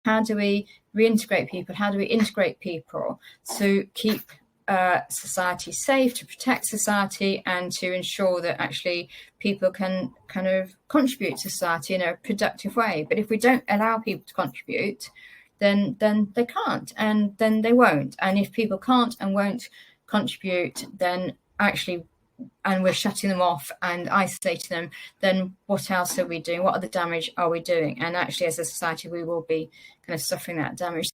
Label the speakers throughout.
Speaker 1: How do we reintegrate people? How do we integrate people to keep society safe, to protect society, and to ensure that actually people can kind of contribute to society in a productive way? But if we don't allow people to contribute, then they can't, and then they won't. And if people can't and won't contribute, then actually, and we're shutting them off and isolating them, then what else are we doing? What other damage are we doing? And actually, as a society, we will be kind of suffering that damage.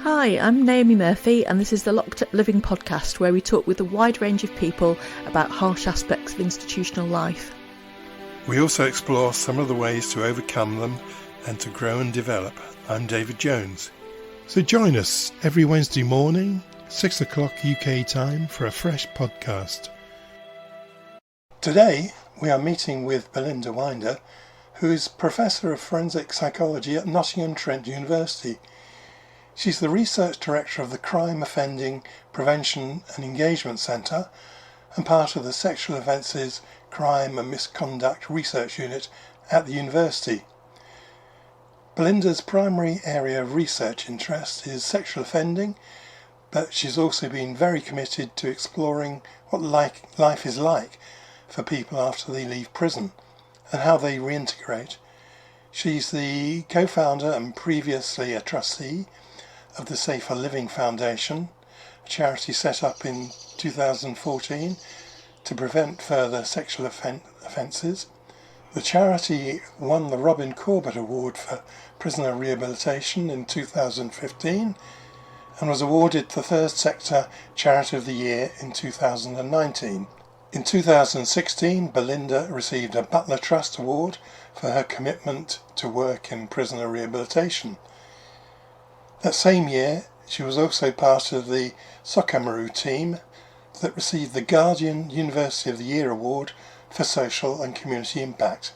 Speaker 2: Hi, I'm Naomi Murphy, and this is the Locked Up Living podcast, where we talk with a wide range of people about harsh aspects of institutional life.
Speaker 3: We also explore some of the ways to overcome them and to grow and develop. I'm David Jones. So join us every Wednesday morning, 6 o'clock UK time, for a fresh podcast. Today we are meeting with Belinda Winder, who is Professor of Forensic Psychology at Nottingham Trent University. She's the Research Director of the Crime Offending Prevention and Engagement Centre and part of the Sexual Offences, Crime and Misconduct Research Unit at the university. Belinda's primary area of research interest is sexual offending, but she's also been very committed to exploring what life is like for people after they leave prison and how they reintegrate. She's the co-founder and previously a trustee of the Safer Living Foundation, a charity set up in 2014 to prevent further sexual offences. The charity won the Robin Corbett Award for prisoner rehabilitation in 2015 and was awarded the Third Sector Charity of the Year in 2019. In 2016, Belinda received a Butler Trust Award for her commitment to work in prisoner rehabilitation. That same year, she was also part of the Socamaru team that received the Guardian University of the Year Award for social and community impact.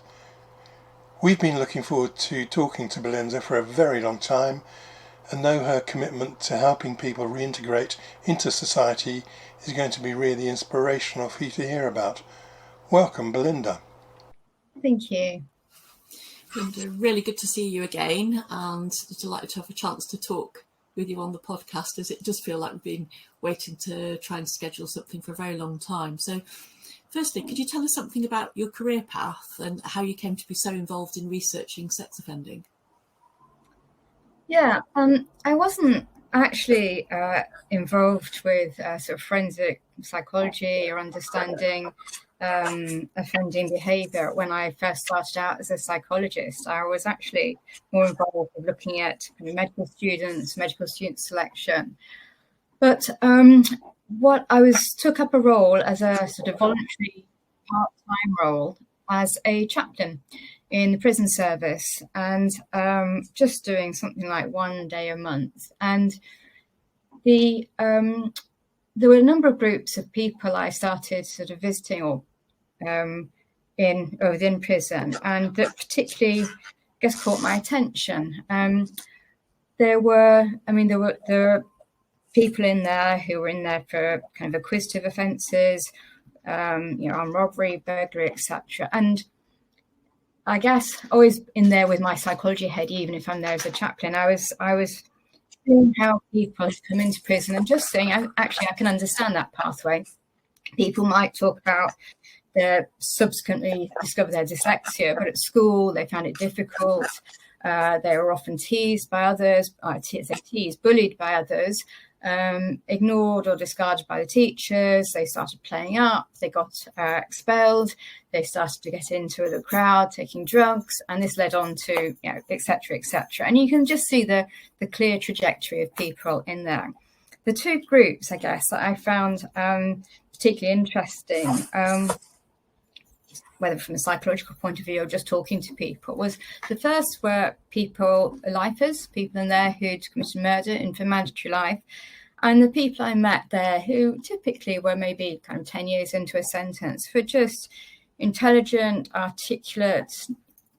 Speaker 3: We've been looking forward to talking to Belinda for a very long time and know her commitment to helping people reintegrate into society is going to be really inspirational for you to hear about. Welcome, Belinda.
Speaker 1: Thank you.
Speaker 2: And really good to see you again, and delighted to have a chance to talk with you on the podcast, as it does feel like we've been waiting to try and schedule something for a very long time. So firstly, could you tell us something about your career path and how you came to be so involved in researching sex offending?
Speaker 1: Yeah, I wasn't actually involved with sort of forensic psychology or understanding offending behaviour when I first started out as a psychologist. I was actually more involved with looking at medical student selection. But what I took up a role as a sort of voluntary part-time role as a chaplain in the prison service, and just doing something like one day a month. And there were a number of groups of people I started sort of visiting or within prison, and that particularly, I guess, caught my attention. There were people in there who were in there for kind of acquisitive offences, armed robbery, burglary, etc. And I guess always in there with my psychology head, even if I'm there as a chaplain, I was seeing how people come into prison and just saying, actually, I can understand that pathway. People might talk about they subsequently discovered their dyslexia, but at school they found it difficult. They were often teased by others, bullied by others, ignored or discarded by the teachers. They started playing up, they got expelled, they started to get into the crowd, taking drugs, and this led on to, et cetera, et cetera. And you can just see the clear trajectory of people in there. The two groups, I guess, that I found particularly interesting, whether from a psychological point of view or just talking to people, was the first were lifers, people in there who'd committed murder in for mandatory life. And the people I met there who typically were maybe kind of 10 years into a sentence were just intelligent, articulate,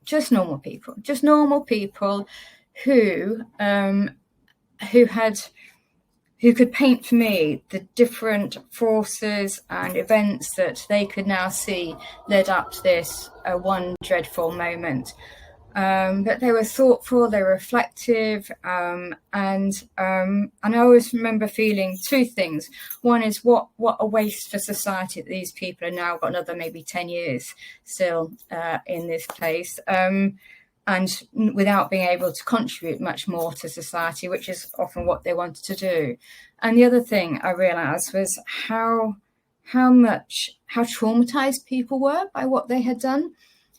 Speaker 1: just normal people who could paint for me the different forces and events that they could now see led up to this one dreadful moment. But they were thoughtful, they were reflective, and I always remember feeling two things. One is what a waste for society that these people are now got another maybe 10 years still in this place, and without being able to contribute much more to society, which is often what they wanted to do. And the other thing I realised was how traumatised people were by what they had done,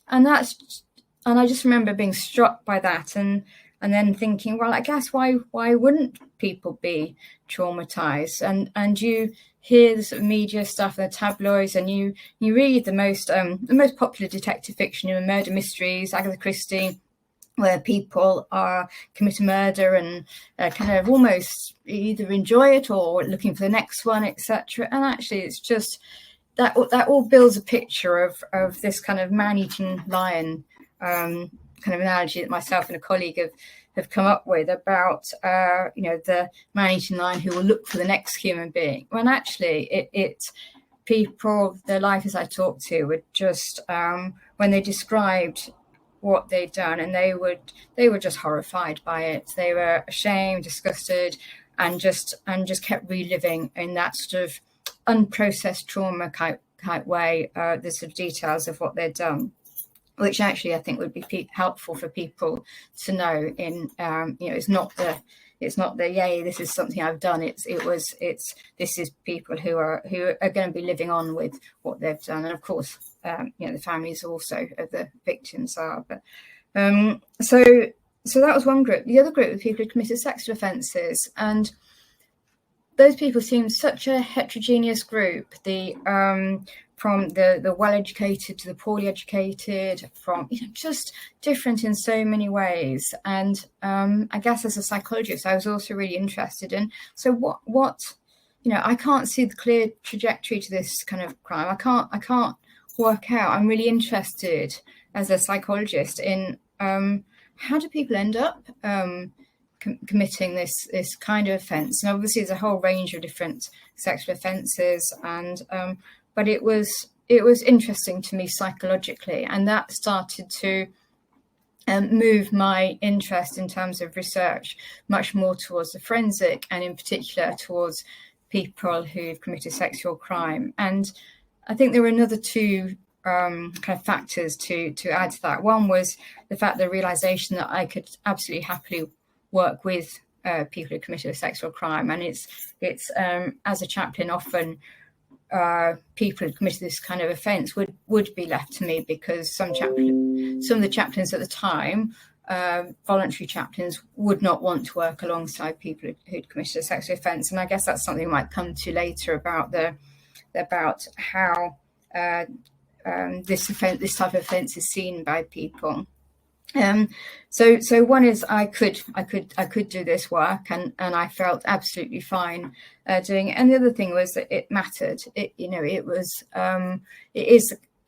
Speaker 1: and I just remember being struck by that, and then thinking, well, I guess why wouldn't people be traumatized? And you hear the sort of media stuff, the tabloids, and you read the most popular detective fiction, murder mysteries, Agatha Christie, where people commit a murder and kind of almost either enjoy it or looking for the next one, etc. And actually, it's just that all builds a picture of this kind of man-eating lion kind of analogy that myself and a colleague have come up with about the man-eating lion who will look for the next human being, when actually people, their life as I talked to, would just when they described what they'd done, and they were just horrified by it. They were ashamed, disgusted, and just kept reliving in that sort of unprocessed trauma type way the sort of details of what they'd done, which actually I think would be helpful for people to know. It's not the yay, this is something I've done. This is people who are going to be living on with what they've done, and of course, the families also of the victims are. But so that was one group. The other group of people who committed sexual offences, and those people seemed such a heterogeneous group. From the well-educated to the poorly educated, from just different in so many ways. And I guess as a psychologist, I was also really interested in, so what I can't see the clear trajectory to this kind of crime. I can't work out. I'm really interested as a psychologist in how do people end up committing this kind of offence. And obviously there's a whole range of different sexual offences, and but it was interesting to me psychologically, and that started to move my interest in terms of research much more towards the forensic, and in particular towards people who've committed sexual crime. And I think there were another two kind of factors to add to that. One was the fact, the realisation that I could absolutely happily work with people who committed a sexual crime, and it's as a chaplain often people who committed this kind of offence would be left to me, because some of the chaplains at the time, voluntary chaplains, would not want to work alongside people who'd committed a sexual offence. And I guess that's something we might come to later about how this type of offence is seen by people. So one is I could do this work, and I felt absolutely fine doing it. And the other thing was that it mattered. It is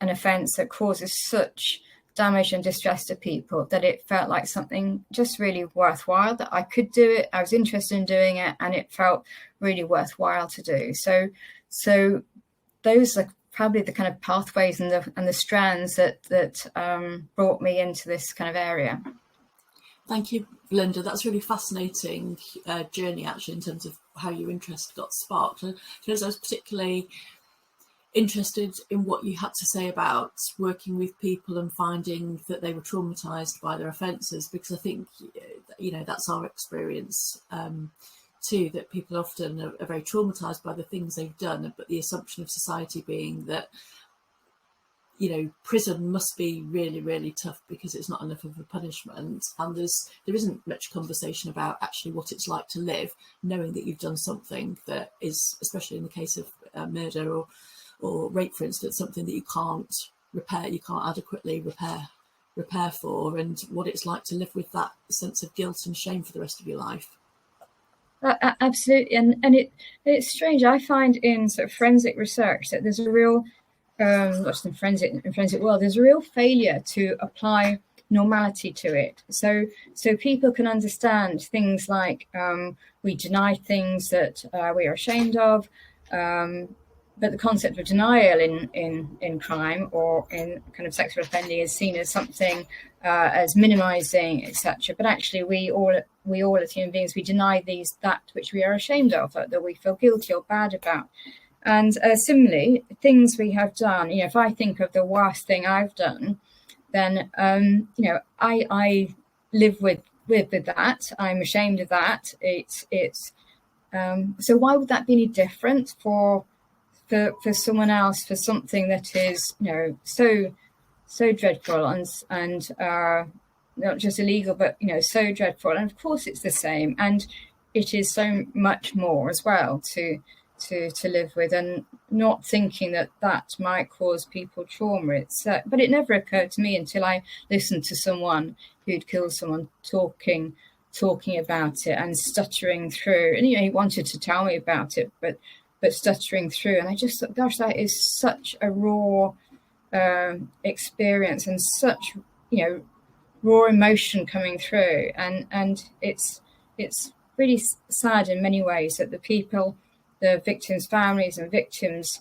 Speaker 1: an offence that causes such damage and distress to people that it felt like something just really worthwhile, that I could do it. I was interested in doing it, and it felt really worthwhile to do. So those are probably the kind of pathways and the strands that brought me into this kind of area.
Speaker 2: Thank you, Belinda. That's really fascinating journey, actually, in terms of how your interest got sparked. And I was particularly interested in what you had to say about working with people and finding that they were traumatised by their offences, because I think that's our experience too, that people often are very traumatised by the things they've done, but the assumption of society being that prison must be really, really tough because it's not enough of a punishment, and there isn't much conversation about actually what it's like to live knowing that you've done something that is, especially in the case of murder or rape, for instance, something that you can't repair, you can't adequately repair for, and what it's like to live with that sense of guilt and shame for the rest of your life.
Speaker 1: Absolutely, and it's strange. I find in sort of forensic research that there's a real, not just in forensic world, there's a real failure to apply normality to it. So people can understand things like we deny things that we are ashamed of. the concept of denial in crime or in kind of sexual offending is seen as something as minimizing, etc. But actually, we all as human beings, we deny that which we are ashamed of, that we feel guilty or bad about. And similarly, things we have done, if I think of the worst thing I've done, then, I live with that. I'm ashamed of that. So why would that be any different for someone else, for something that is, so dreadful and not just illegal, but, so dreadful. And of course it's the same. And it is so much more as well to live with, and not thinking that might cause people trauma. But it never occurred to me until I listened to someone who'd killed someone talking about it and stuttering through. And he wanted to tell me about it, but stuttering through. And I just thought, gosh, that is such a raw experience and such raw emotion coming through. And it's really sad in many ways that the victims' families and victims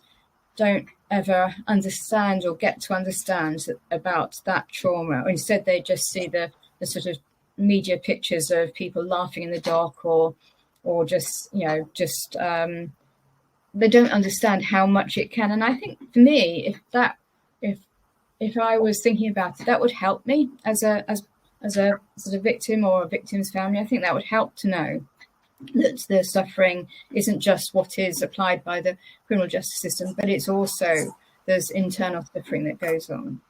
Speaker 1: don't ever understand or get to understand about that trauma. Or instead, they just see the sort of media pictures of people laughing in the dark, or just they don't understand how much it can. And I think for me, if I was thinking about it, that would help me as a sort of victim or a victim's family. I think that would help to know that the suffering isn't just what is applied by the criminal justice system, but it's also there's internal suffering that goes on.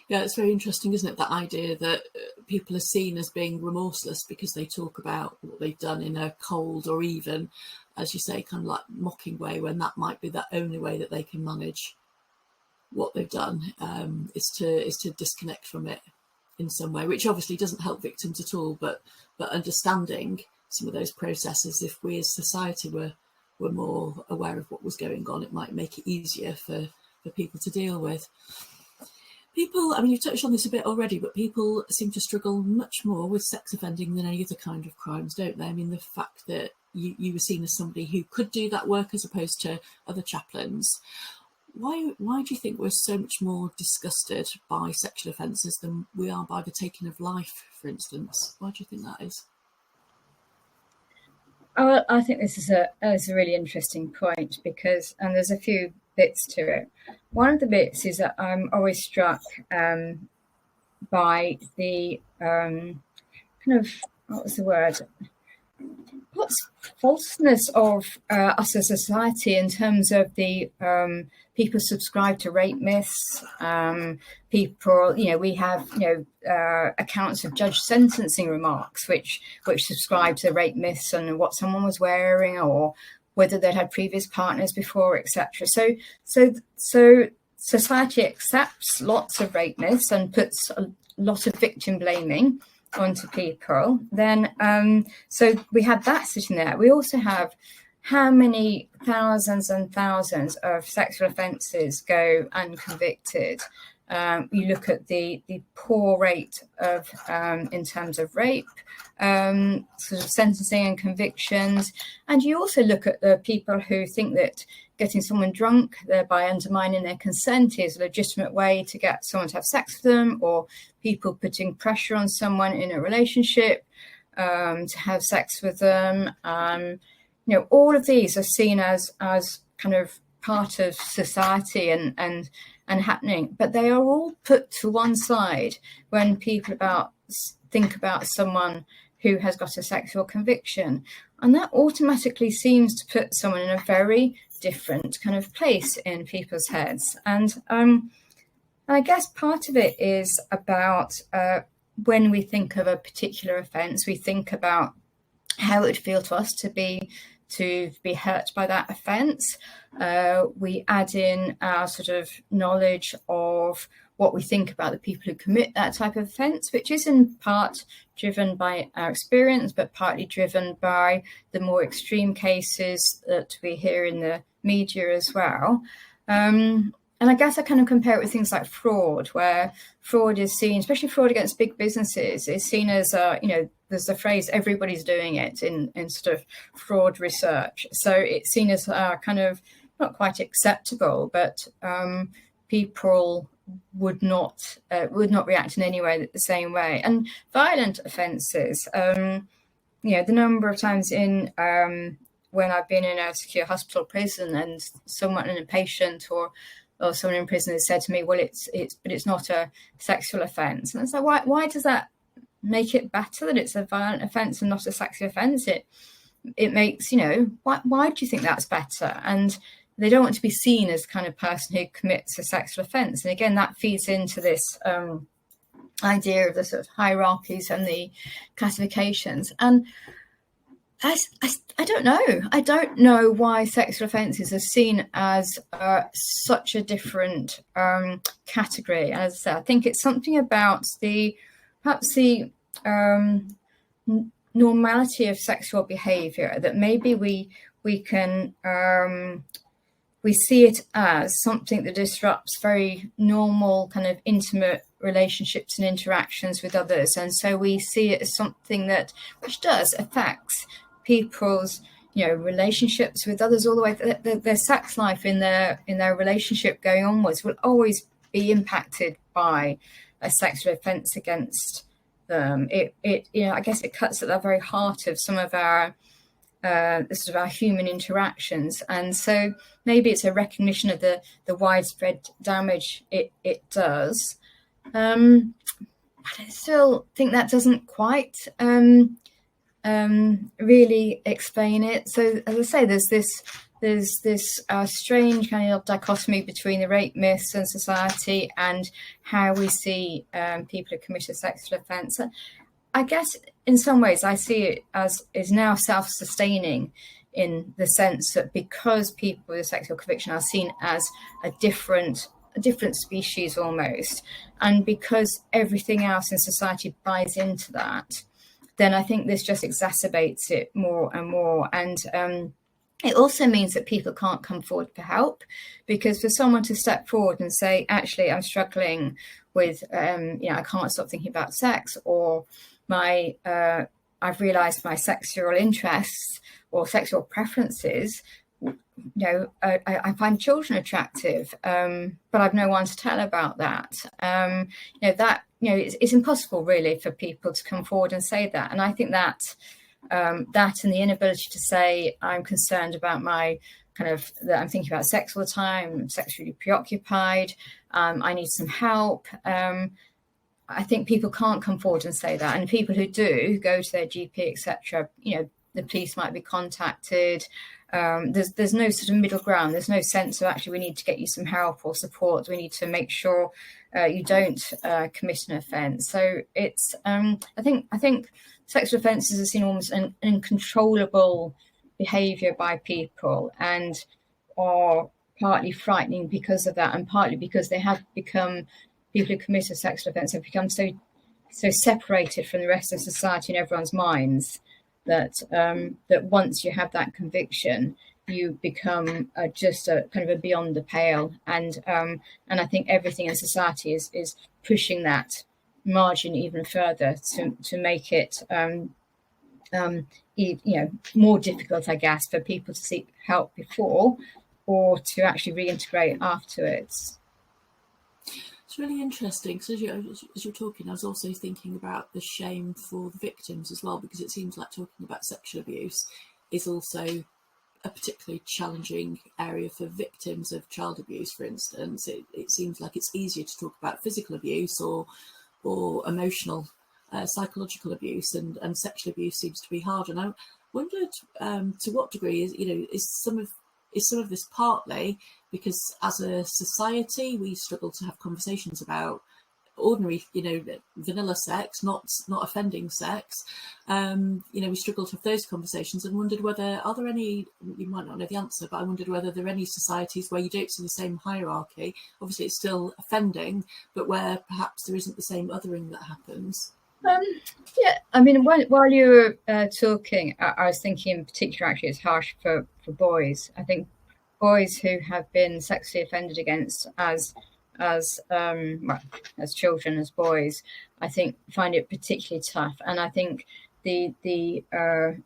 Speaker 2: Yeah, it's very interesting, isn't it, that idea that people are seen as being remorseless because they talk about what they've done in a cold or even, as you say, kind of like mocking way, when that might be the only way that they can manage what they've done, is to disconnect from it in some way, which obviously doesn't help victims at all, but understanding some of those processes, if we as society were more aware of what was going on, it might make it easier for people to deal with. People, I mean, you've touched on this a bit already, but people seem to struggle much more with sex offending than any other kind of crimes, don't they? I mean, the fact that you were seen as somebody who could do that work as opposed to other chaplains. Why do you think we're so much more disgusted by sexual offences than we are by the taking of life, for instance? Why do you think that is?
Speaker 1: Oh, I think this is a really interesting point, because, and there's a few bits to it. One of the bits is that I'm always struck by the kind of, what was the word? What's falseness of us as a society in terms of the people subscribe to rape myths. People, we have accounts of judge sentencing remarks which subscribe to rape myths and what someone was wearing or whether they'd had previous partners before, etc. So society accepts lots of rape myths and puts a lot of victim blaming onto people. Then so we have that sitting there. We also have how many thousands and thousands of sexual offences go unconvicted. You look at the poor rate of in terms of rape, sort of sentencing and convictions, and you also look at the people who think that getting someone drunk, thereby undermining their consent, is a legitimate way to get someone to have sex with them, or people putting pressure on someone in a relationship to have sex with them. All of these are seen as kind of part of society and happening, but they are all put to one side when people think about someone who has got a sexual conviction, and that automatically seems to put someone in a very different kind of place in people's heads. And I guess part of it is about when we think of a particular offence, we think about how it would feel to us to be hurt by that offence. We add in our sort of knowledge of what we think about the people who commit that type of offence, which is in part driven by our experience, but partly driven by the more extreme cases that we hear in the media as well. And I guess I kind of compare it with things like fraud, where fraud is seen, especially fraud against big businesses, is seen as, there's the phrase, everybody's doing it in sort of fraud research. So it's seen as kind of not quite acceptable, but people would not react in any way the same way. And violent offences, the number of times when I've been in a secure hospital prison and someone, a patient or someone in prison has said to me, well, it's not a sexual offence. And I was like, why does that make it better that it's a violent offence and not a sexual offence? It makes, why do you think that's better? And they don't want to be seen as kind of person who commits a sexual offence. And again, that feeds into this idea of the sort of hierarchies and the classifications. And I don't know. I don't know why sexual offences are seen as such a different category. As I said, I think it's something about perhaps the normality of sexual behaviour that maybe we can we see it as something that disrupts very normal kind of intimate relationships and interactions with others, and so we see it as something which does affects people's relationships with others all the way. Their sex life in their relationship going onwards will always be impacted by a sexual offence against them. I guess it cuts at the very heart of some of our sort of our human interactions, and so maybe it's a recognition of the widespread damage it does. But I still think that doesn't quite really explain it. So as I say, there's this strange kind of dichotomy between the rape myths in society and how we see people who commit a sexual offence. I guess in some ways I see it as is now self-sustaining, in the sense that because people with a sexual conviction are seen as a different species almost, and because everything else in society buys into that, then I think this just exacerbates it more and more. And it also means that people can't come forward for help, because for someone to step forward and say, actually, I'm struggling with, I can't stop thinking about sex, or I've realised my sexual interests or sexual preferences, I find children attractive, but I've no one to tell about that. It's impossible really for people to come forward and say that. And I think that and the inability to say, I'm concerned about my that I'm thinking about sex all the time, I'm sexually preoccupied, I need some help. I think people can't come forward and say that. And people who do go to their GP, etc., the police might be contacted. There's no sort of middle ground. There's no sense of actually we need to get you some help or support. We need to make sure you don't commit an offence. So it's I think sexual offences are seen almost an uncontrollable behaviour by people, and are partly frightening because of that, and partly because they have become, people who commit a sexual offence have become so separated from the rest of society and everyone's minds that once you have that conviction, you become just a kind of a beyond the pale, and I think everything in society is pushing that margin even further to make it more difficult, I guess, for people to seek help before or to actually reintegrate afterwards.
Speaker 2: It's really interesting, because as you're talking, I was also thinking about the shame for the victims as well, because it seems like talking about sexual abuse is also a particularly challenging area for victims of child abuse, for instance. It seems like it's easier to talk about physical abuse or emotional, psychological abuse, and sexual abuse seems to be harder. And I wondered to what degree is some of this partly because as a society we struggle to have conversations about ordinary, vanilla sex, not offending sex. We struggle to have those conversations, and wondered whether, are there any, you might not know the answer, but I wondered whether there are any societies where you don't see the same hierarchy. Obviously it's still offending, but where perhaps there isn't the same othering that happens.
Speaker 1: While you were talking, I was thinking in particular, actually, it's harsh for boys. I think boys who have been sexually offended against as children, as boys, I think find it particularly tough. And I think the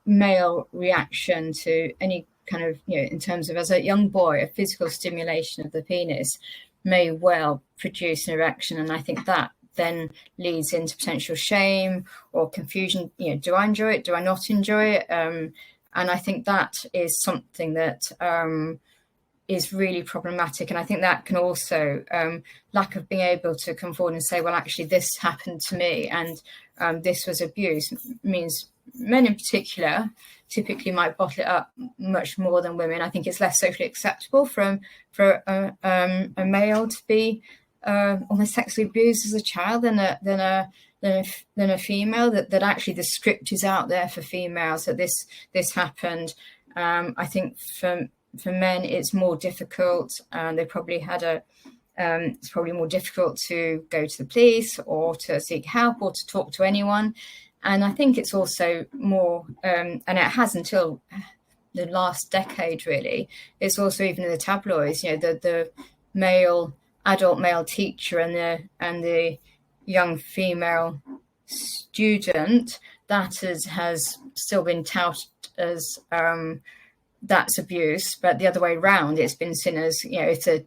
Speaker 1: male reaction to any kind of, in terms of, as a young boy, a physical stimulation of the penis may well produce an erection. And I think that then leads into potential shame or confusion. Do I enjoy it? Do I not enjoy it? And I think that is something that is really problematic. And I think that can also, lack of being able to come forward and say, well, actually, this happened to me and this was abuse, means men in particular typically might bottle it up much more than women. I think it's less socially acceptable for a male to be almost sexually abused as a child than a female. That actually the script is out there for females that this happened. I think for men it's more difficult, and they probably had it's probably more difficult to go to the police or to seek help or to talk to anyone. And I think it's also more, and it has until the last decade really, it's also even in the tabloids, the adult male teacher and the young female student, that has still been touted as that's abuse. But the other way around, it's been seen as, if a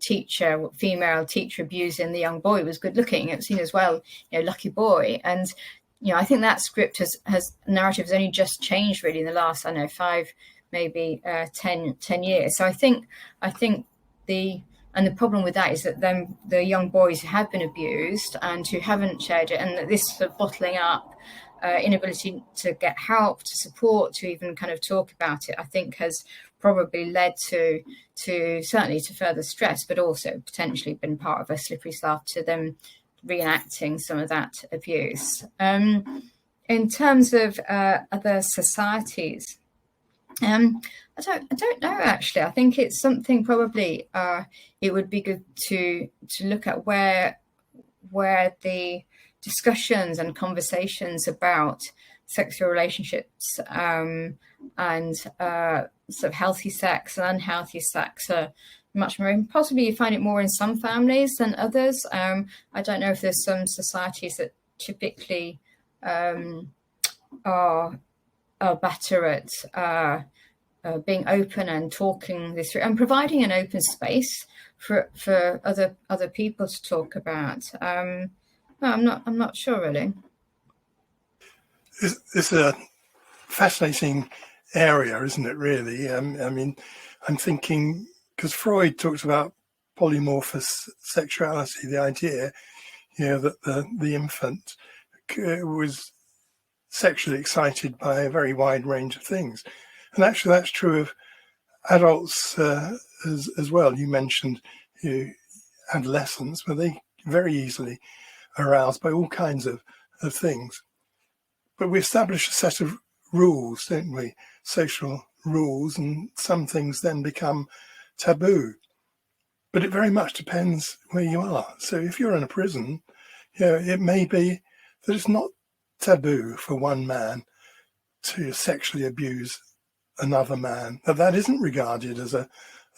Speaker 1: female teacher abusing the young boy was good looking, it's seen as, well, lucky boy. And I think that script narrative has only just changed really in the last, 5, maybe 10 years. So I think the problem with that is that then the young boys who have been abused and who haven't shared it, and this sort of bottling up, inability to get help, to support, to even kind of talk about it, I think has probably led to certainly to further stress, but also potentially been part of a slippery slope to them reenacting some of that abuse. In terms of other societies, I don't know actually. I think it's something probably it would be good to look at where the discussions and conversations about sexual relationships and sort of healthy sex and unhealthy sex are much more. Possibly you find it more in some families than others. I don't know if there's some societies that typically are better at being open and talking this through and providing an open space for other people to talk about. No, I'm not sure really.
Speaker 3: It's a fascinating area, isn't it? Really, I mean, I'm thinking, because Freud talks about polymorphous sexuality, the idea, that the infant was sexually excited by a very wide range of things, and actually that's true of adults as well. You mentioned adolescents, but they very easily aroused by all kinds of things. But we establish a set of rules, don't we? Social rules, and some things then become taboo. But it very much depends where you are. So if you're in a prison, it may be that it's not taboo for one man to sexually abuse another man. That isn't regarded as a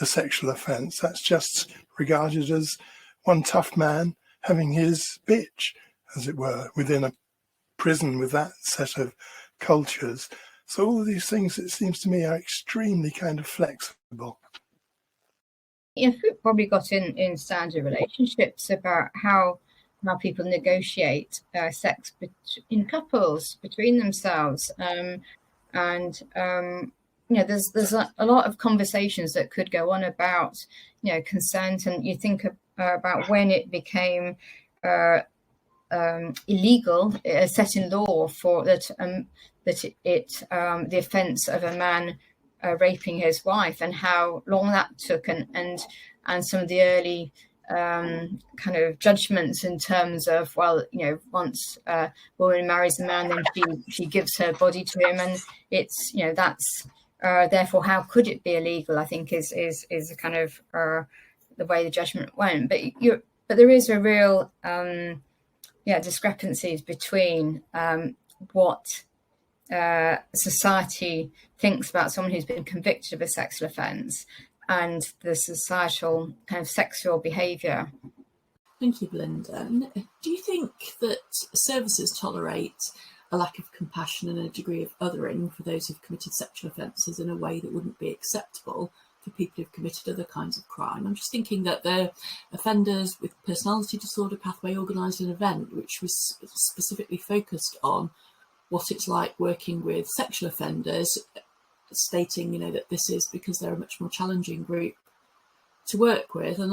Speaker 3: sexual offence. That's just regarded as one tough man having his bitch, as it were, within a prison with that set of cultures. So all of these things, it seems to me, are extremely kind of flexible.
Speaker 1: We've probably got in standard relationships about how people negotiate sex in couples between themselves, and there's a lot of conversations that could go on about consent, and you think about when it became illegal, set in law for that the offence of a man raping his wife, and how long that took, and some of the early kind of judgments in terms of, well, once a woman marries a man, then she gives her body to him, and it's that's therefore how could it be illegal, I think is a kind of the way the judgment went. But there is a real discrepancies between what society thinks about someone who's been convicted of a sexual offence and the societal kind of sexual behaviour.
Speaker 2: Thank you, Belinda. Do you think that services tolerate a lack of compassion and a degree of othering for those who've committed sexual offences in a way that wouldn't be acceptable for people who've committed other kinds of crime? I'm just thinking that the Offenders with Personality Disorder Pathway organised an event which was specifically focused on what it's like working with sexual offenders, stating, that this is because they're a much more challenging group to work with. And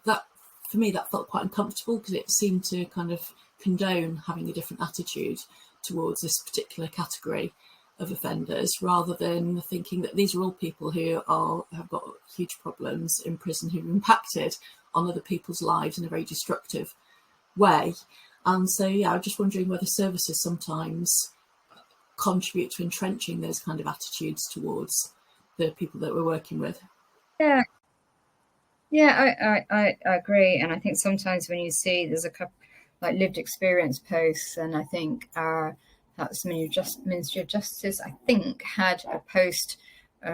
Speaker 2: that, for me, that felt quite uncomfortable because it seemed to kind of condone having a different attitude towards this particular category of offenders, rather than thinking that these are all people who have got huge problems in prison, who've impacted on other people's lives in a very destructive way. And so, I'm just wondering whether services sometimes contribute to entrenching those kind of attitudes towards the people that we're working with.
Speaker 1: I agree. And I think sometimes when you see there's a couple like lived experience posts, and I think that's Ministry of Justice, I think, had a post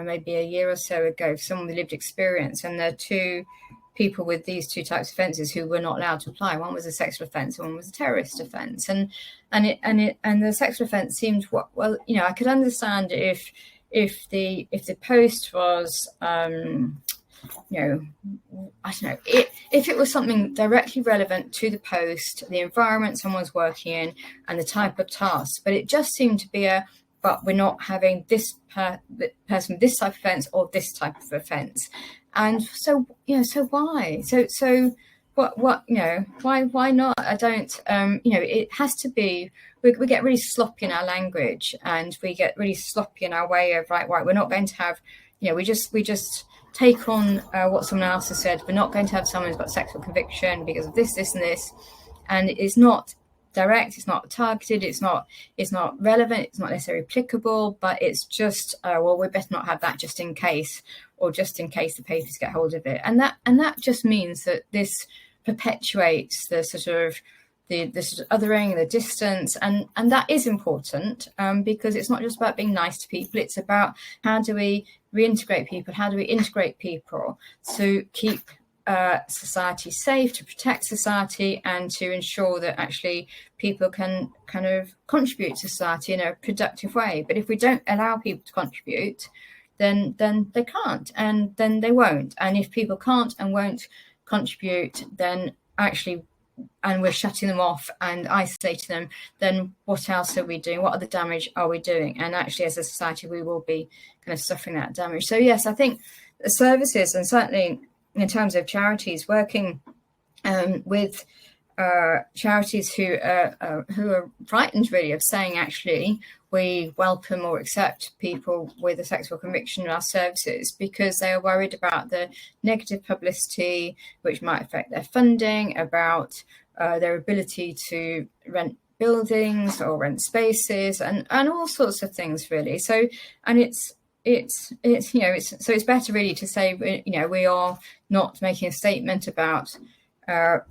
Speaker 1: maybe a year or so ago, someone with lived experience, and there are two people with these two types of offences who were not allowed to apply. One was a sexual offence, one was a terrorist offence, and the sexual offence seemed I could understand if the post was I don't know, if it was something directly relevant to the post, the environment someone's working in, and the type of task. But it just seemed to be but we're not having this person with this type of offence or this type of offence. And so, so why? So what, why not? I don't, it has to be, we get really sloppy in our language, and we get really sloppy in our way of, right, we're not going to have, we just take on what someone else has said. We're not going to have someone who's got sexual conviction because of this, and this. And it's not direct, it's not targeted, it's not relevant, it's not necessarily applicable, but it's just, we better not have that just in case, or just in case the papers get hold of it. And that just means that this perpetuates the sort of the sort of othering, the distance, and that is important, because it's not just about being nice to people, it's about how do we reintegrate people, how do we integrate people to keep society safe, to protect society, and to ensure that actually people can kind of contribute to society in a productive way. But if we don't allow people to contribute, then they can't, and then they won't. And if people can't and won't contribute, then actually, and we're shutting them off and isolating them, then what else are we doing? What other damage are we doing? And actually, as a society, we will be kind of suffering that damage. So yes, I think the services, and certainly in terms of charities, working with charities who are frightened really of saying, actually, we welcome or accept people with a sexual conviction in our services, because they are worried about the negative publicity which might affect their funding, about their ability to rent buildings or rent spaces, and all sorts of things really. So, and it's better really to say, we are not making a statement about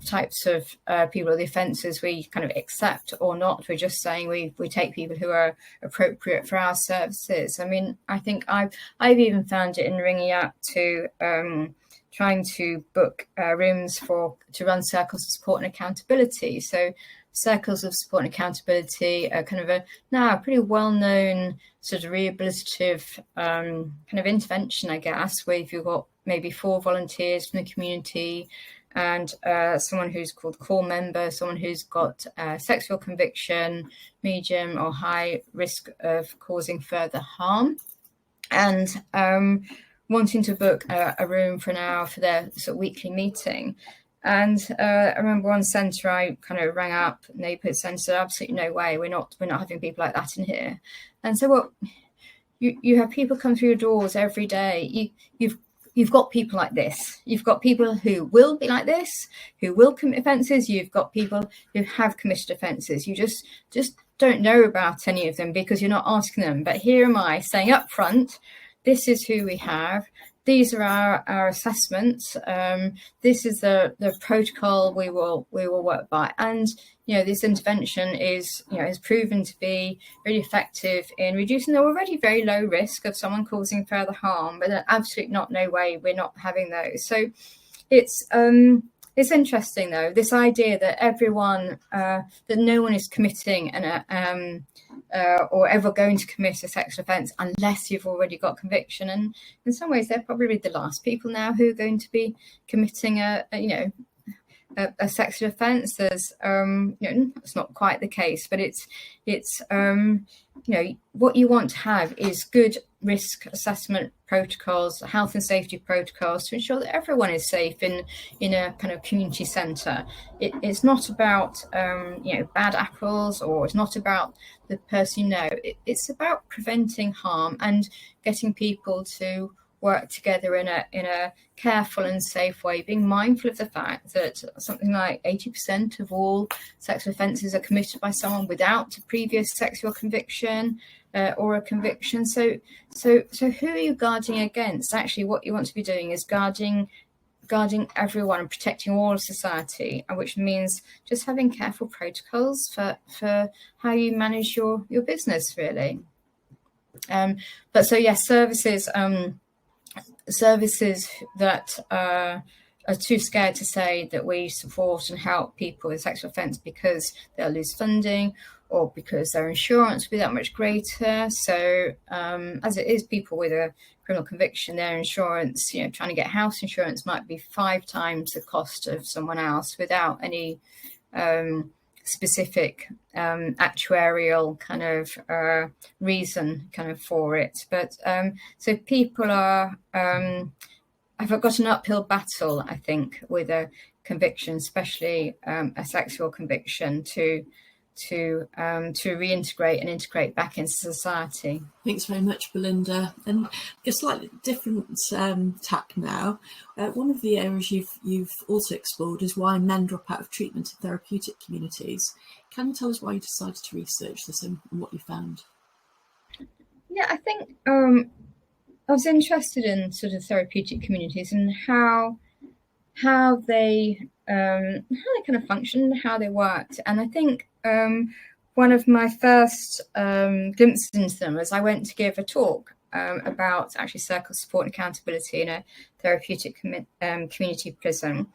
Speaker 1: types of people or the offences we kind of accept or not. We're just saying we take people who are appropriate for our services. I mean, I think I've even found it in ringing out to trying to book rooms to run circles of support and accountability. So circles of support and accountability are kind of a pretty well-known sort of rehabilitative kind of intervention, I guess, where you've got maybe 4 volunteers from the community and someone who's called core member, someone who's got sexual conviction, medium or high risk of causing further harm, and wanting to book a room for an hour for their sort of weekly meeting. And I remember one centre I kind of rang up, neighbourhood centre, said, absolutely no way, we're not having people like that in here. And so you have people come through your doors every day. You've got people like this. You've got people who will be like this, who will commit offences. You've got people who have committed offences. You just don't know about any of them because you're not asking them. But here am I saying up front, this is who we have. These are our assessments. This is the protocol we will work by. And this intervention is proven to be really effective in reducing the already very low risk of someone causing further harm, but absolutely no way we're not having those. So it's interesting though, this idea that everyone, that no one is committing or ever going to commit a sexual offence unless you've already got conviction. And in some ways, they're probably the last people now who are going to be committing a sexual offence. There's, it's not quite the case, but it's what you want to have is good risk assessment protocols, health and safety protocols to ensure that everyone is safe in a kind of community centre. It's not about bad apples, or it's not about the person it's about preventing harm and getting people to work together in a careful and safe way, being mindful of the fact that something like 80% of all sexual offences are committed by someone without a previous sexual conviction or a conviction. So who are you guarding against? Actually, what you want to be doing is guarding everyone and protecting all of society, which means just having careful protocols for how you manage your business, really. But so yes, services that are too scared to say that we support and help people with sexual offence because they'll lose funding or because their insurance will be that much greater. So as it is, people with a criminal conviction, their insurance, trying to get house insurance might be 5 times the cost of someone else without any specific actuarial kind of reason kind of for it. But so people are have got an uphill battle, I think, with a conviction, especially a sexual conviction, to reintegrate and integrate back into society.
Speaker 2: Thanks very much, Belinda. And a slightly different tack now. One of the areas you've also explored is why men drop out of treatment in therapeutic communities. Can you tell us why you decided to research this and what you found?
Speaker 1: Yeah, I think I was interested in sort of therapeutic communities and how they kind of function, how they worked. And I think one of my first glimpses into them was I went to give a talk about actually circle support and accountability in a therapeutic community prison.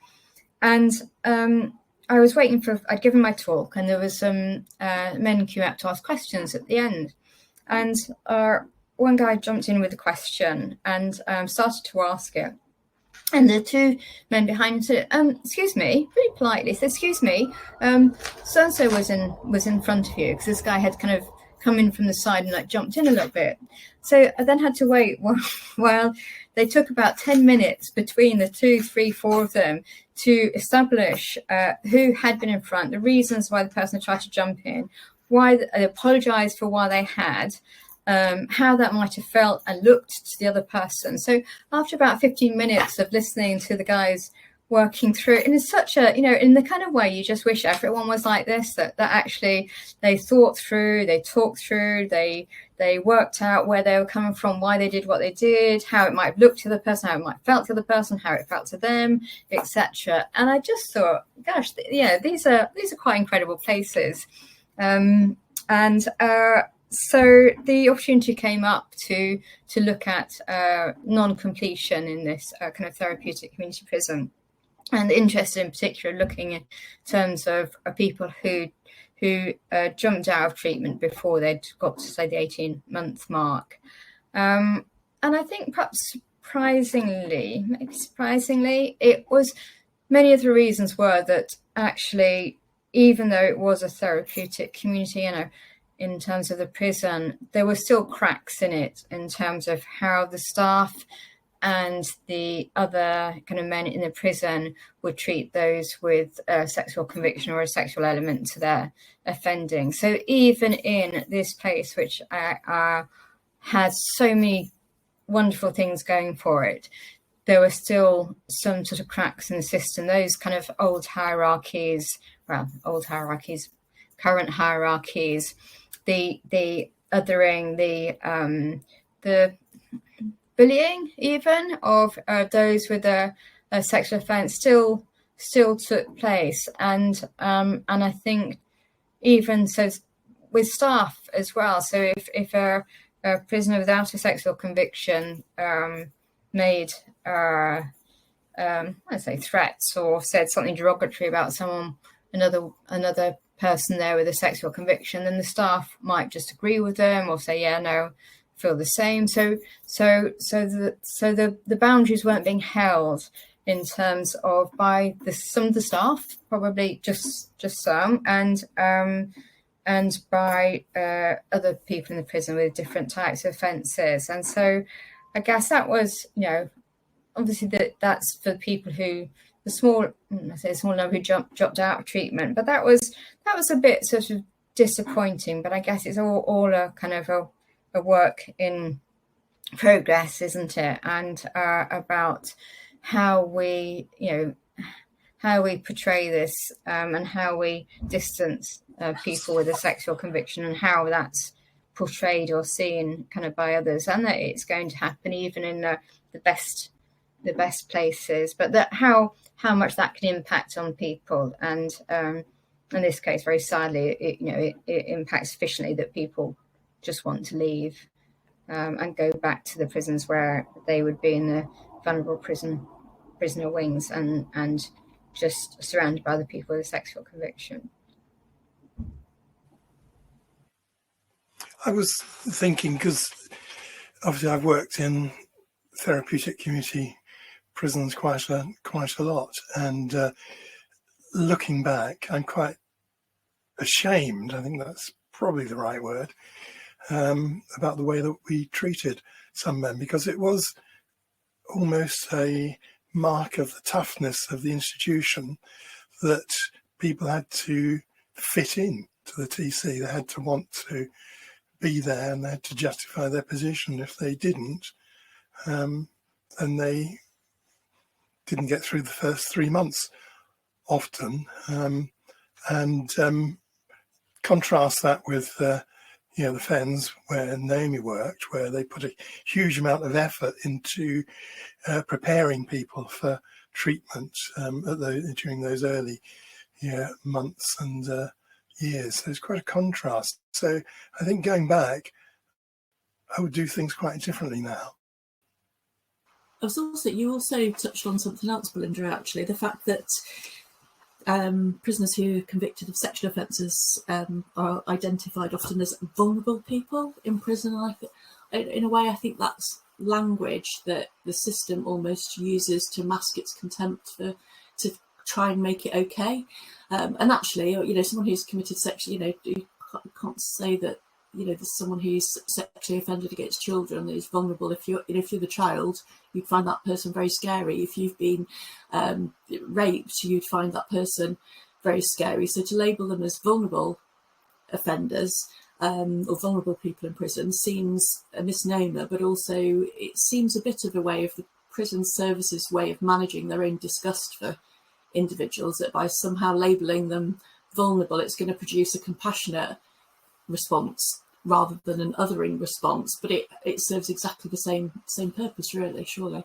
Speaker 1: And I was waiting I'd given my talk, and there was some men queuing up to ask questions at the end. And one guy jumped in with a question and started to ask it. And the 2 men behind him said, excuse me, pretty politely said, excuse me, so-and-so was in front of you, because this guy had kind of come in from the side and jumped in a little bit. So I then had to wait while they took about 10 minutes between the 2, 3, 4 of them to establish who had been in front, the reasons why the person tried to jump in, why they apologised for why they had, how that might have felt and looked to the other person. So after about 15 minutes of listening to the guys working through it, and it's such a, in the kind of way you just wish everyone was like this, that actually they thought through, they talked through, they worked out where they were coming from, why they did what they did, how it might have looked to the person, how it might have felt to the person, how it felt to them, etc. And I just thought, gosh, these are quite incredible places. So the opportunity came up to look at non-completion in this kind of therapeutic community prison, and interested in particular looking in terms of people who jumped out of treatment before they'd got to, say, the 18-month mark. And I think perhaps surprisingly, it was, many of the reasons were that actually, even though it was a therapeutic community, in terms of the prison, there were still cracks in it in terms of how the staff and the other kind of men in the prison would treat those with a sexual conviction or a sexual element to their offending. So even in this place, which had so many wonderful things going for it, there were still some sort of cracks in the system, those kind of current hierarchies, the othering, the bullying even of those with a sexual offence still still took place. And I think even so with staff as well. So if a prisoner without a sexual conviction made I'd say threats or said something derogatory about someone, another person there with a sexual conviction, then the staff might just agree with them or say, yeah, no, feel the same. So the boundaries weren't being held in terms of by some of the staff, probably just some, and by other people in the prison with different types of offences. And so I guess that was, obviously that's for people who the small number who dropped out of treatment, but that was a bit sort of disappointing. But I guess it's all a kind of a work in progress, isn't it? And about how we portray this and how we distance people with a sexual conviction and how that's portrayed or seen kind of by others, and that it's going to happen even in the best places, but that how much that can impact on people. And in this case, very sadly, it impacts sufficiently that people just want to leave and go back to the prisons where they would be in the vulnerable prisoner wings and just surrounded by the people with a sexual conviction.
Speaker 3: I was thinking, because obviously I've worked in therapeutic community prisons quite a lot, and looking back, I'm quite ashamed, I think that's probably the right word, about the way that we treated some men, because it was almost a mark of the toughness of the institution that people had to fit in to the TC. They had to want to be there, and they had to justify their position. If they didn't, then they didn't get through the first 3 months often. And contrast that with the Fens where Naomi worked, where they put a huge amount of effort into preparing people for treatment during those early months and years. So it's quite a contrast. So I think going back, I would do things quite differently now.
Speaker 2: You also touched on something else, Belinda, actually, the fact that prisoners who are convicted of sexual offences are identified often as vulnerable people in prison. In a way, I think that's language that the system almost uses to mask its contempt to try and make it okay. And actually, someone who's committed sexual, you can't say that there's someone who's sexually offended against children is vulnerable. If you're the child, you'd find that person very scary. If you've been raped, you'd find that person very scary. So to label them as vulnerable offenders or vulnerable people in prison seems a misnomer, but also it seems a bit of a way of the prison services way of managing their own disgust for individuals, that by somehow labeling them vulnerable, it's going to produce a compassionate response rather than an othering response. But it serves exactly the same purpose, really, surely.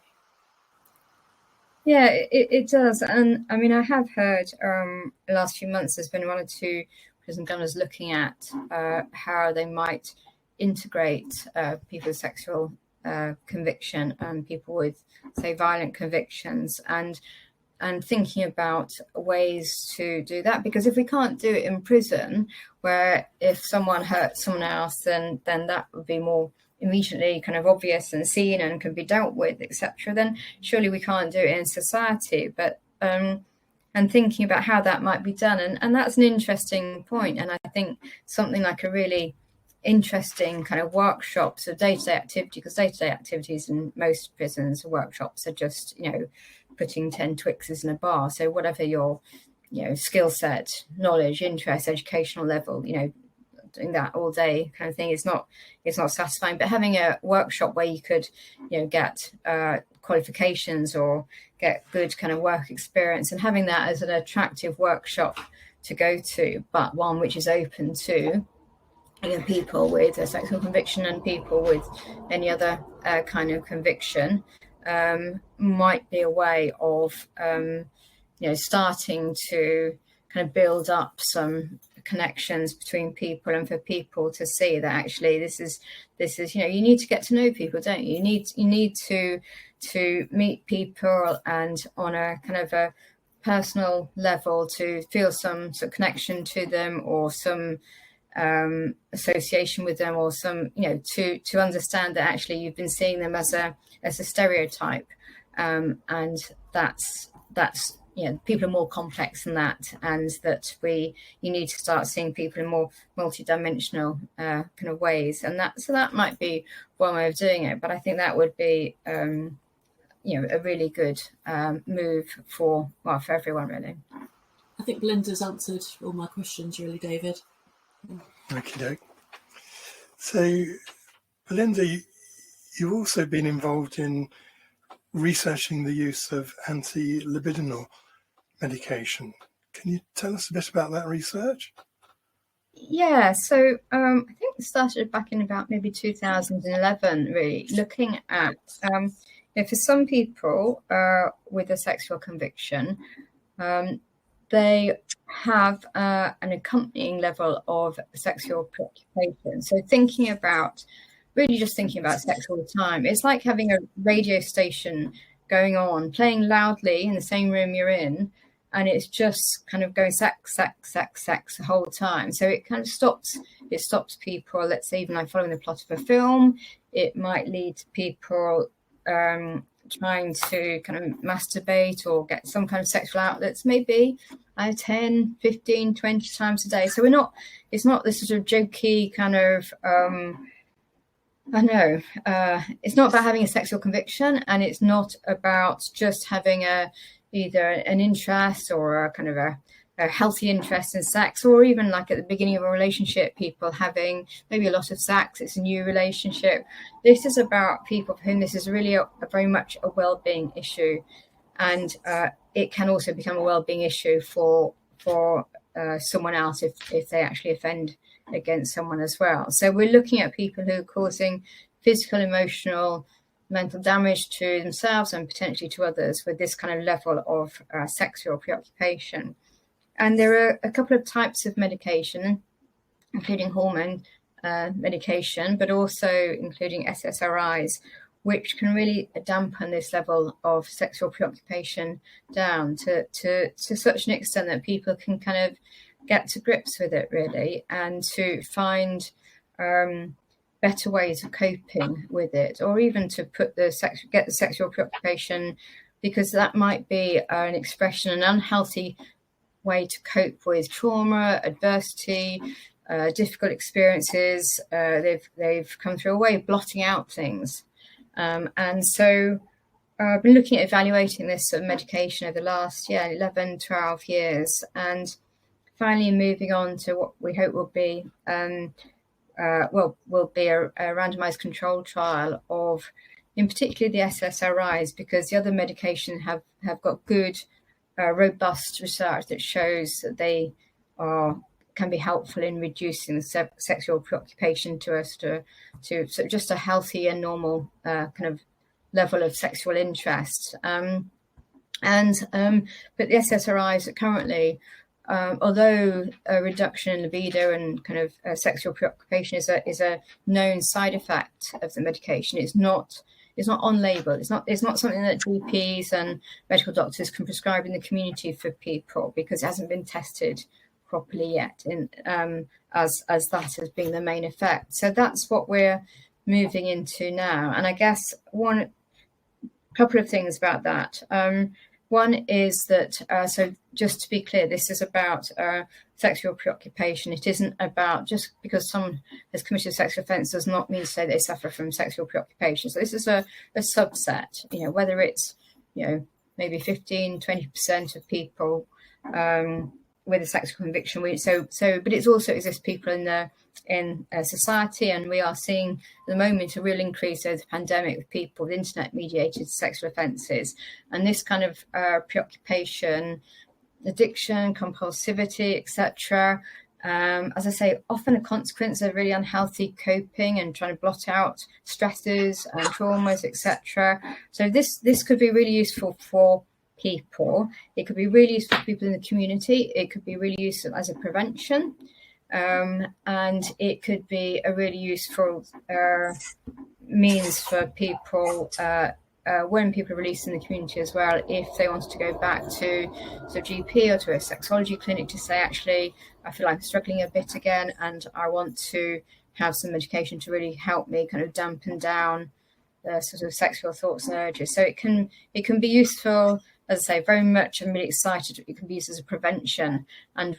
Speaker 1: Yeah, it does. And I mean, I have heard the last few months there's been one or two prison governors looking at how they might integrate people with sexual conviction and people with, say, violent convictions, and thinking about ways to do that. Because if we can't do it in prison, where if someone hurts someone else, then that would be more immediately kind of obvious and seen and can be dealt with, etc., then surely we can't do it in society. But and thinking about how that might be done, and that's an interesting point. And I think something like a really interesting kind of workshops of day-to-day activity, because day-to-day activities in most prisons, workshops are just putting 10 Twixes in a bar. So whatever your skill set, knowledge, interest, educational level, doing that all day kind of thing is not satisfying. But having a workshop where you could get qualifications or get good kind of work experience, and having that as an attractive workshop to go to, but one which is open to people with a sexual conviction and people with any other kind of conviction, might be a way of starting to kind of build up some connections between people, and for people to see that actually this is you need to get to know people, don't you? You need to meet people, and on a kind of a personal level to feel some sort of connection to them, or some association with them, or some to understand that actually you've been seeing them as a stereotype, and that's people are more complex than that, and that you need to start seeing people in more multidimensional kind of ways, and that might be one way of doing it. But I think that would be a really good move for everyone, really.
Speaker 2: I think Belinda's answered all my questions, really, David.
Speaker 3: Okie doke. So, Belinda, you've also been involved in researching the use of anti-libidinal medication. Can you tell us a bit about that research?
Speaker 1: Yeah, so I think it started back in about maybe 2011, really, looking at, for some people with a sexual conviction, they have an accompanying level of sexual preoccupation. So thinking about sex all the time. It's like having a radio station going on, playing loudly in the same room you're in, and it's just kind of going sex the whole time. So it kind of stops people, let's say, even like following the plot of a film. It might lead to people trying to kind of masturbate or get some kind of sexual outlets, maybe 10, 15, 20 times a day. So it's not this sort of jokey kind of, it's not about having a sexual conviction, and it's not about just having either an interest or a kind of a healthy interest in sex, or even like at the beginning of a relationship, people having maybe a lot of sex, it's a new relationship. This is about people for whom this is really very much a well-being issue, and it can also become a well-being issue for someone else if they actually offend against someone as well. So we're looking at people who are causing physical, emotional, mental damage to themselves and potentially to others with this kind of level of sexual preoccupation. And there are a couple of types of medication, including hormone medication, but also including SSRIs, which can really dampen this level of sexual preoccupation down to such an extent that people can kind of get to grips with it, really, and to find better ways of coping with it, or even to get the sexual preoccupation, because that might be an expression, an unhealthy way to cope with trauma, adversity, difficult experiences. They've come through a way of blotting out things. And so I've been looking at evaluating this sort of medication over the last 11, 12 years, and finally moving on to what we hope will be a randomized controlled trial of, in particular, the SSRIs, because the other medication have got good, robust research that shows that they can be helpful in reducing the sexual preoccupation to just a healthy and normal kind of level of sexual interest. But the SSRIs currently, although a reduction in libido and kind of sexual preoccupation is a known side effect of the medication, it's not on label. It's not something that GPs and medical doctors can prescribe in the community for people, because it hasn't been tested properly yet as that has been the main effect. So that's what we're moving into now. And I guess one couple of things about that. One is that, so just to be clear, this is about sexual preoccupation. It isn't about, just because someone has committed a sexual offence does not mean to say they suffer from sexual preoccupation. So this is a subset, whether it's, maybe 15, 20% of people with a sexual conviction. But it also exists people in society, and we are seeing at the moment a real increase over the pandemic with people with internet-mediated sexual offences, and this kind of preoccupation, addiction, compulsivity, etc. As I say, often a consequence of really unhealthy coping and trying to blot out stresses and traumas, etc. So this could be really useful for people. It could be really useful for people in the community. It could be really useful as a prevention. And it could be a really useful means for people when people are released in the community as well, if they wanted to go back to a GP or to a sexology clinic to say, actually, I feel like I'm struggling a bit again, and I want to have some medication to really help me kind of dampen down the sort of sexual thoughts and urges. So it can be useful, as I say, very much. I'm really excited. It can be used as a prevention, and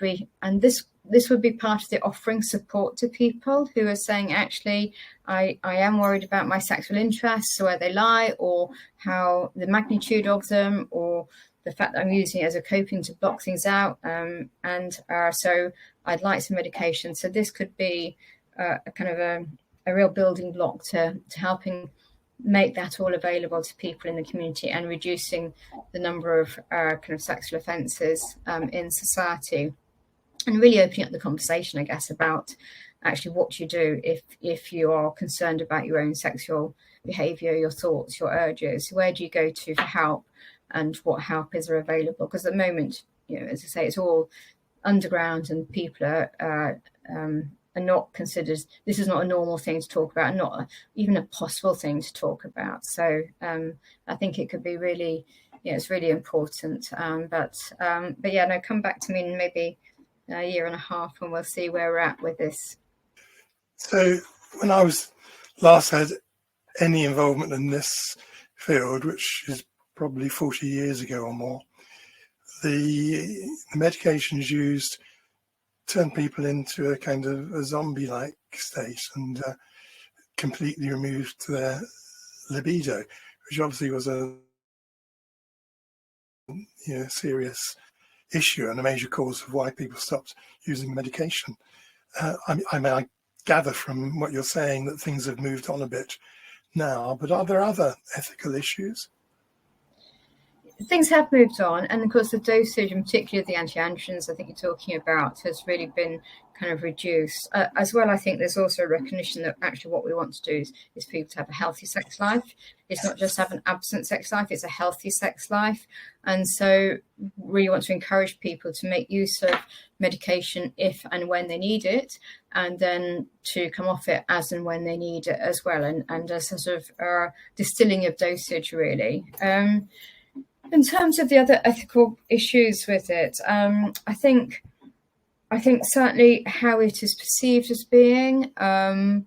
Speaker 1: this would be part of the offering support to people who are saying, actually, I am worried about my sexual interests, where they lie, or how the magnitude of them, or the fact that I'm using it as a coping to block things out. So I'd like some medication. So this could be a kind of a real building block to helping make that all available to people in the community and reducing the number of kind of sexual offences in society. And really opening up the conversation, I guess, about actually what you do if you are concerned about your own sexual behaviour, your thoughts, your urges. Where do you go to for help, and what help is available? Because at the moment, as I say, it's all underground, and people are not considered. This is not a normal thing to talk about, and not even a possible thing to talk about. So I think it could be really, it's really important. But yeah, no, come back to me in maybe a year and a half, and we'll see where we're at with this.
Speaker 3: So when I was last had any involvement in this field, which is probably 40 years ago or more, the medications used turn people into a kind of a zombie-like state and completely removed their libido, which obviously was a serious issue and a major cause of why people stopped using medication. I gather from what you're saying that things have moved on a bit now, but are there other ethical issues?
Speaker 1: Things have moved on, and of course the dosage, and particularly of the anti-androgens I think you're talking about, has really been kind of reduced. As well, I think there's also a recognition that actually what we want to do is for people to have a healthy sex life. It's not just have an absent sex life, it's a healthy sex life. And so really want to encourage people to make use of medication if and when they need it, and then to come off it as and when they need it as well, and a sort of distilling of dosage, really. In terms of the other ethical issues with it, I think certainly how it is perceived as being, the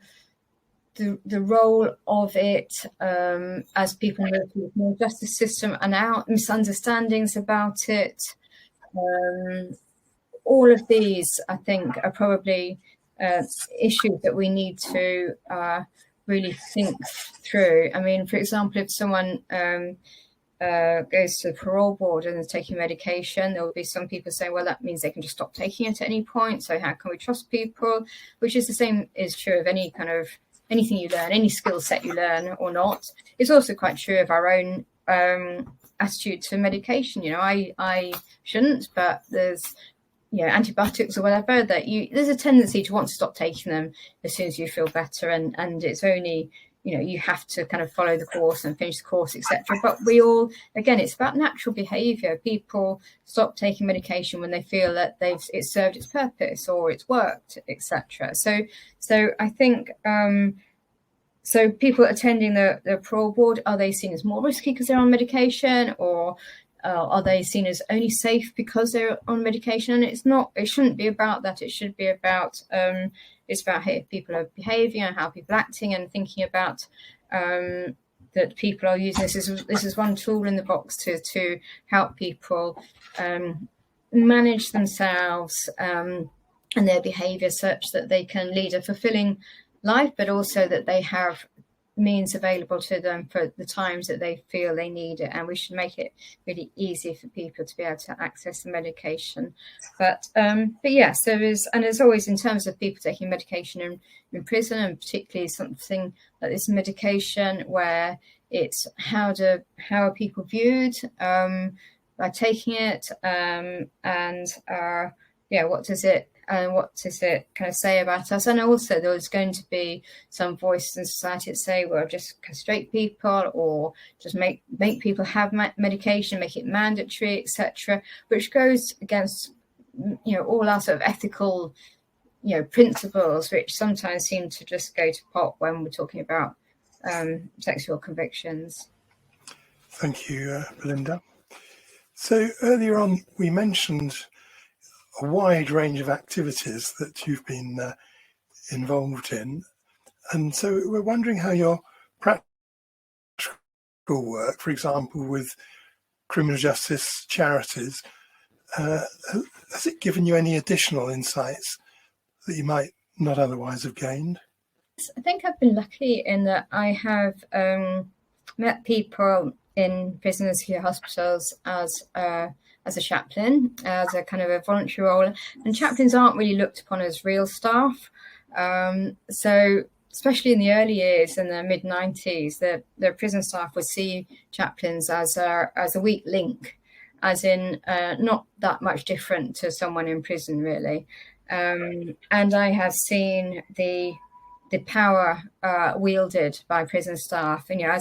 Speaker 1: role of it as people move through the justice system, and our misunderstandings about it. All of these, I think, are probably issues that we need to really think through. I mean, for example, if someone goes to the parole board and is taking medication, there will be some people saying, well, that means they can just stop taking it at any point. So how can we trust people? Which is the same is true of any kind of anything you learn, any skill set you learn or not. It's also quite true of our own attitude to medication. I shouldn't, but there's antibiotics or whatever that there's a tendency to want to stop taking them as soon as you feel better, and it's only you have to kind of follow the course and finish the course, etc. But we all, again, it's about natural behaviour. People stop taking medication when they feel that it's served its purpose or it's worked, etc. So I think so people attending the parole board, are they seen as more risky because they're on medication, or are they seen as only safe because they're on medication? And it's not. It shouldn't be about that. It should be about it's about how people are behaving and how people are acting, and thinking about that people are using this is one tool in the box to help people manage themselves and their behaviour such that they can lead a fulfilling life, but also that they have means available to them for the times that they feel they need it. And we should make it really easy for people to be able to access the medication. But yes, there's always, in terms of people taking medication in prison, and particularly something like this medication, where it's how are people viewed by taking it, what does it and what does it kind of say about us? And also there's going to be some voices in society that say, well, just castrate people, or just make people have medication, make it mandatory, etc., which goes against, you know, all our sort of ethical, you know, principles, which sometimes seem to just go to pot when we're talking about sexual convictions.
Speaker 3: Thank you, Belinda. So earlier on, we mentioned a wide range of activities that you've been involved in. And so we're wondering how your practical work, for example, with criminal justice charities, has it given you any additional insights that you might not otherwise have gained?
Speaker 1: I think I've been lucky in that I have met people in prison and secure hospitals as a chaplain, as a kind of a voluntary role. And chaplains aren't really looked upon as real staff. So especially in the early years, in the mid-90s, the prison staff would see chaplains as a weak link, as in not that much different to someone in prison, really. And I have seen the power wielded by prison staff. And, you know,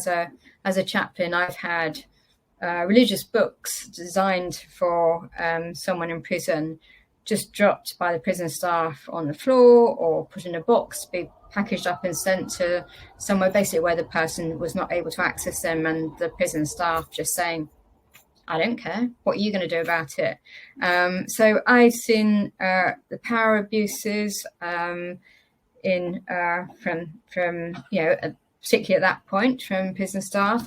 Speaker 1: as a chaplain, I've had religious books designed for someone in prison just dropped by the prison staff on the floor, or put in a box, be packaged up and sent to somewhere basically where the person was not able to access them, and the prison staff just saying, I don't care, what are you going to do about it? So I've seen the power abuses from you know, particularly at that point, from prison staff.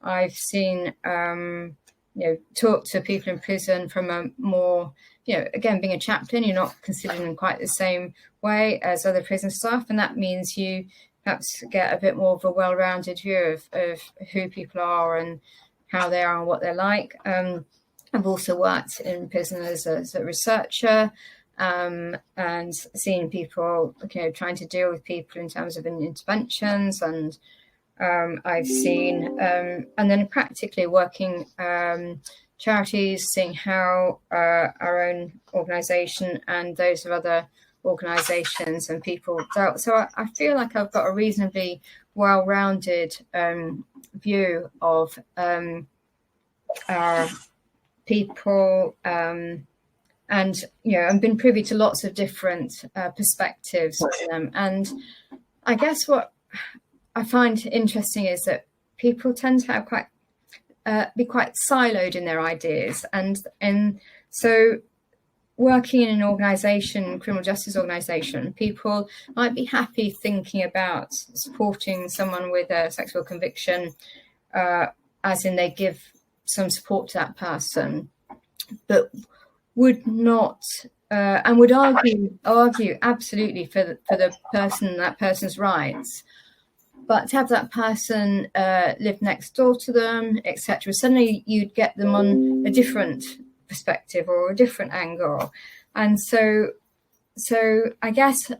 Speaker 1: I've seen you know, talk to people in prison from a more, you know, again, being a chaplain, you're not considered in quite the same way as other prison staff, and that means you perhaps get a bit more of a well-rounded view of who people are and how they are and what they're like. I've also worked in prison as a researcher, and seeing people, you know, trying to deal with people in terms of interventions, and I've seen, and then practically working charities, seeing how our own organisation and those of other organisations and people dealt. So I feel like I've got a reasonably well-rounded view of our people, and, you know, I've been privy to lots of different perspectives on them. And I guess what I find interesting is that people tend to have be quite siloed in their ideas, and so working in an organisation, criminal justice organisation, people might be happy thinking about supporting someone with a sexual conviction, as in they give some support to that person, but would not and would argue absolutely for the person, that person's rights. But to have that person live next door to them, etc., suddenly you'd get them on a different perspective or a different angle. And so I guess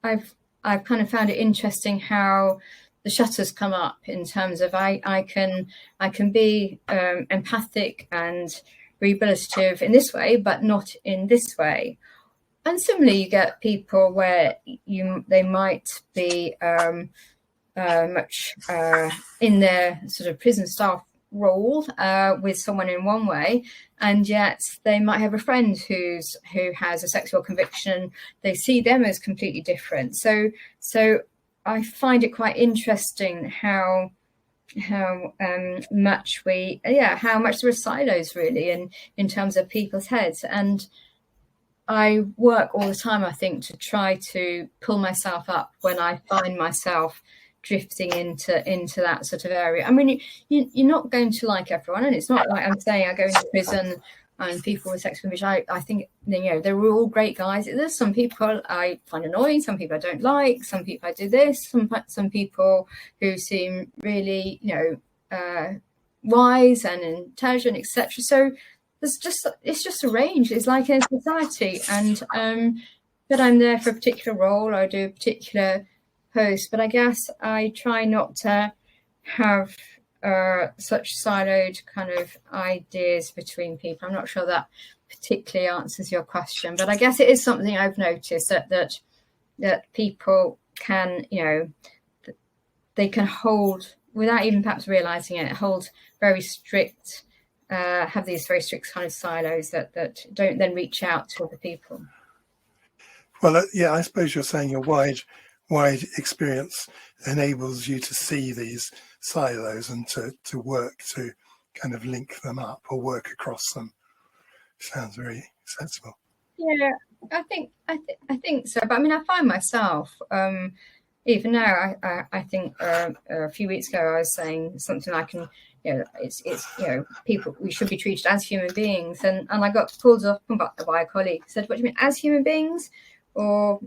Speaker 1: I've kind of found it interesting how the shutters come up in terms of I can be empathic and rehabilitative in this way, but not in this way. And similarly, you get people where they might be much in their sort of prison staff role with someone in one way, and yet they might have a friend who has a sexual conviction. They see them as completely different. So I find it quite interesting how much how much there are silos really in terms of people's heads. And I work all the time, I think, to try to pull myself up when I find myself drifting into that sort of area. I mean, you're not going to like everyone, and it's not like I'm saying I go into prison and people with sexual conviction, I think, you know, they're all great guys. There's some people I find annoying, some people I don't like, some people I do this, some people who seem really, you know, wise and intelligent, etc. So it's just a range. It's like in society, and but I'm there for a particular role. I do a particular post, but I guess I try not to have such siloed kind of ideas between people. I'm not sure that particularly answers your question, but I guess it is something I've noticed that people can, they can hold, without even perhaps realizing it, hold very strict, have these very strict kind of silos that don't then reach out to other people.
Speaker 3: Well, yeah, I suppose you're saying your wide experience enables you to see these silos and to work to kind of link them up or work across them. Sounds very sensible.
Speaker 1: Yeah, I think so. But I mean, I find myself, even now, I think a few weeks ago I was saying something like, it's people, we should be treated as human beings, and I got pulled up by a colleague who said, "What do you mean, as human beings?" Or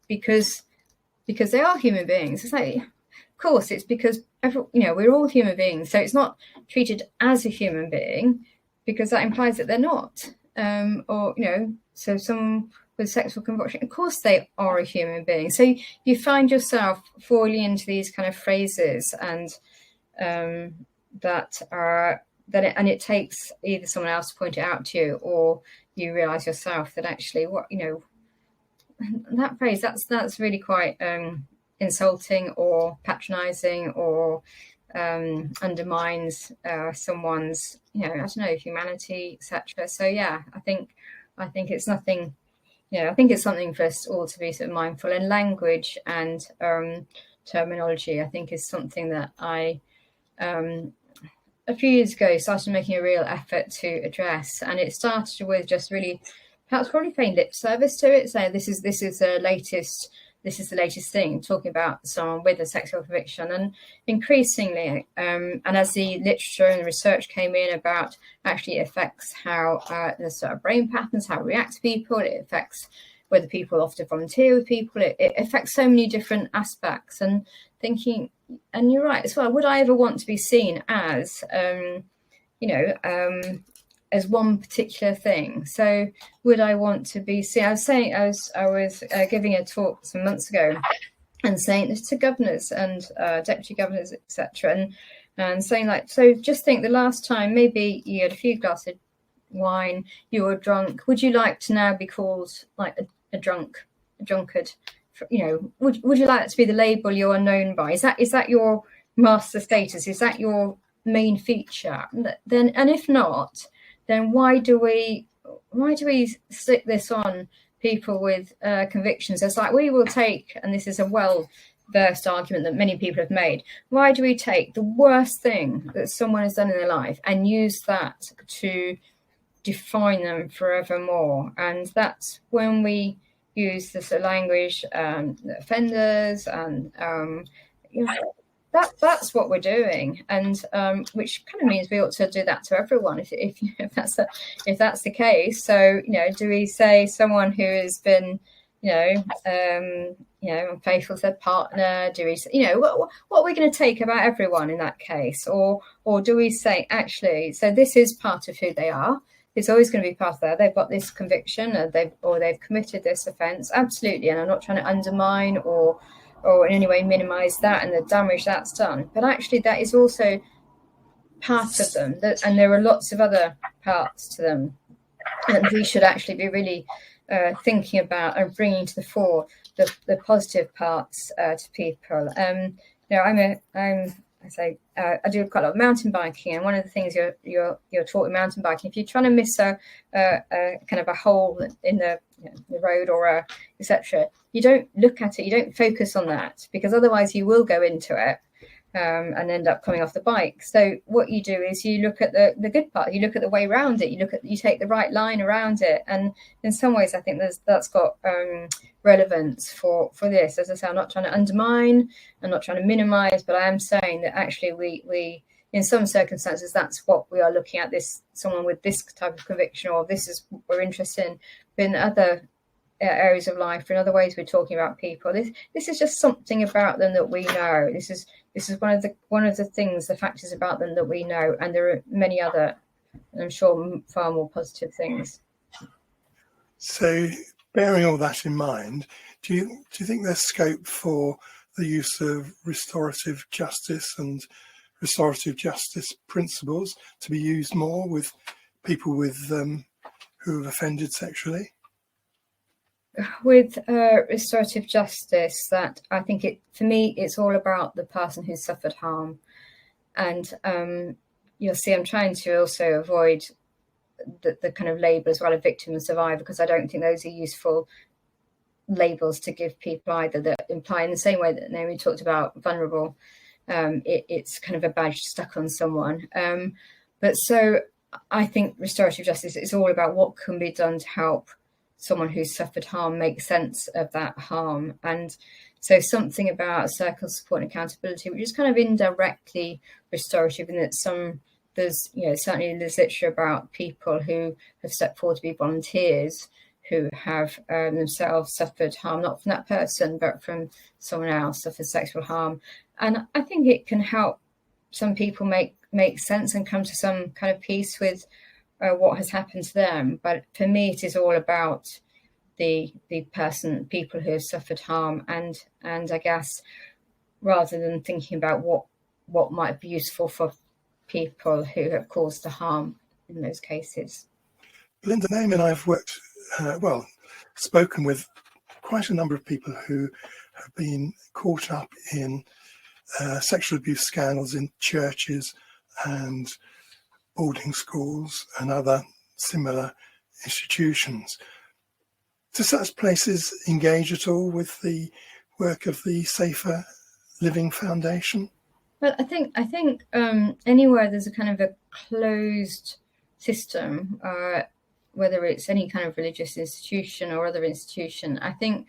Speaker 1: because they are human beings. It's like, of course, it's because we're all human beings, so it's not treated as a human being because that implies that they're not. So someone with sexual convulsion, of course they are a human being. So you find yourself falling into these kind of phrases, and it takes either someone else to point it out to you, or you realise yourself that actually that phrase, that's really quite insulting or patronising, or undermines someone's humanity, etc. So yeah, I think it's nothing. I think it's something for us all to be sort of mindful. And language and terminology, I think, is something that I a few years ago started making a real effort to address. And it started with just really perhaps probably paying lip service to it, saying this is the latest thing, talking about someone with a sexual conviction. And increasingly, and as the literature and the research came in about actually it affects how the sort of brain patterns, how it reacts to people, it affects whether people often volunteer with people, it affects so many different aspects. And thinking, and you're right as well, would I ever want to be seen as as one particular thing? So would I want to be seen? I was giving a talk some months ago and saying this to governors and deputy governors, etc., and saying, like, so just think, the last time maybe you had a few glasses of wine, you were drunk, would you like to now be called like a drunkard? Would you like that to be the label you're known by? Is that your master status? Is that your main feature? Then, and if not, then why do we stick this on people with convictions? It's like, we will take, and this is a well-versed argument that many people have made, why do we take the worst thing that someone has done in their life and use that to define them forevermore? And that's when we use the sort of language, offenders, and that's what we're doing, and which kind of means we ought to do that to everyone if that's the case. So do we say someone who has been unfaithful to their partner? Do we say, what are we going to take about everyone in that case, or do we say, actually, so this is part of who they are? It's always going to be part of that. They've got this conviction, or they've committed this offence. Absolutely, and I'm not trying to undermine or in any way minimise that and the damage that's done. But actually, that is also part of them, and there are lots of other parts to them, and we should actually be really thinking about and bringing to the fore the positive parts to people. I do quite a lot of mountain biking, and one of the things you're taught in mountain biking, if you're trying to miss a kind of a hole in the road or etc., you don't look at it, you don't focus on that, because otherwise you will go into it and end up coming off the bike. So what you do is you look at the good part, you look at the way around it, you take the right line around it. And in some ways I think that's got relevance for this. As I say, I'm not trying to undermine, I'm not trying to minimize, but I am saying that actually we in some circumstances that's what we are looking at, this someone with this type of conviction, or this is what we're interested in. But in other areas of life, in other ways we're talking about people, this is just something about them that we know. This is one of the things, the factors about them that we know, and there are many other, I'm sure, far more positive things.
Speaker 3: So bearing all that in mind, do you think there's scope for the use of restorative justice and restorative justice principles to be used more with people with who have offended sexually?
Speaker 1: With restorative justice, that I think for me, it's all about the person who's suffered harm. And you'll see I'm trying to also avoid the kind of label as well of victim and survivor, because I don't think those are useful labels to give people either, that imply, in the same way that Naomi talked about vulnerable, it's kind of a badge stuck on someone. But so I think restorative justice is all about what can be done to help someone who's suffered harm make sense of that harm. And so something about circle support and accountability, which is kind of indirectly restorative, in that there's certainly literature about people who have stepped forward to be volunteers who have themselves suffered harm, not from that person, but from someone else, suffered sexual harm. And I think it can help some people make sense and come to some kind of peace with what has happened to them. But for me, it is all about the people who have suffered harm, and I guess rather than thinking about what might be useful for people who have caused the harm in those cases.
Speaker 3: Belinda, Naomi and I have spoken with quite a number of people who have been caught up in sexual abuse scandals in churches and boarding schools and other similar institutions. Do such places engage at all with the work of the Safer Living Foundation?
Speaker 1: Well, I think anywhere there's a kind of a closed system, whether it's any kind of religious institution or other institution, I think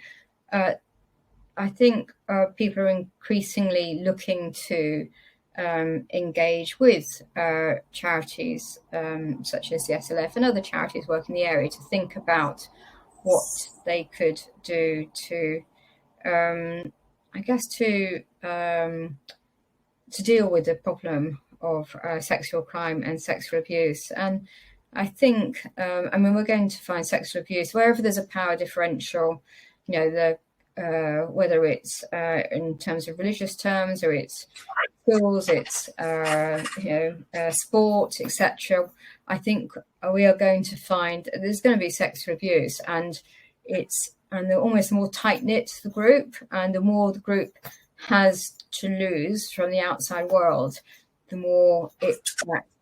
Speaker 1: people are increasingly looking to engage with charities such as the SLF and other charities work in the area to think about what they could do to deal with the problem of sexual crime and sexual abuse. And I think, we're going to find sexual abuse wherever there's a power differential, whether it's in terms of religious terms, or it's schools, it's sport, etc. I think we are going to find there's going to be sexual abuse, and they're almost more tight knit, the group, and the more the group has to lose from the outside world, the more that